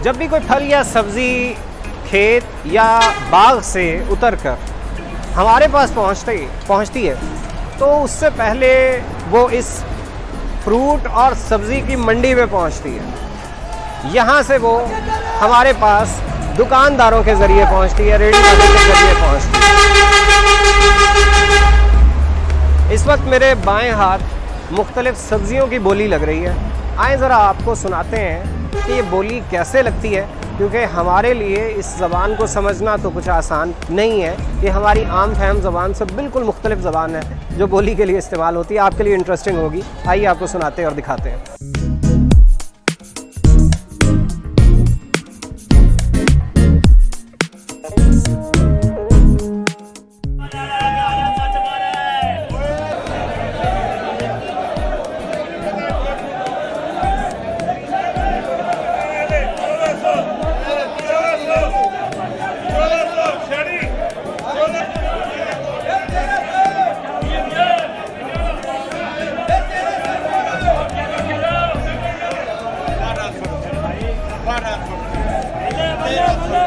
जब भी कोई फल या सब्ज़ी खेत या बाग से उतरकर हमारे पास पहुंचती है तो उससे पहले वो इस फ्रूट और सब्ज़ी की मंडी में पहुंचती है। यहाँ से वो हमारे पास दुकानदारों के ज़रिए पहुंचती है, रेडी वालों के ज़रिए पहुंचती है। इस वक्त मेरे बाएं हाथ मुख्तलिफ सब्जियों की बोली लग रही है। आए ज़रा आपको सुनाते हैं कि ये बोली कैसे लगती है, क्योंकि हमारे लिए इस ज़बान को समझना तो कुछ आसान नहीं है। ये हमारी आम फहम ज़बान से बिल्कुल मुख्तलिफ ज़बान है जो बोली के लिए इस्तेमाल होती है। आपके लिए इंटरेस्टिंग होगी। आइए आपको सुनाते हैं और दिखाते हैं।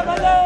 बल्ले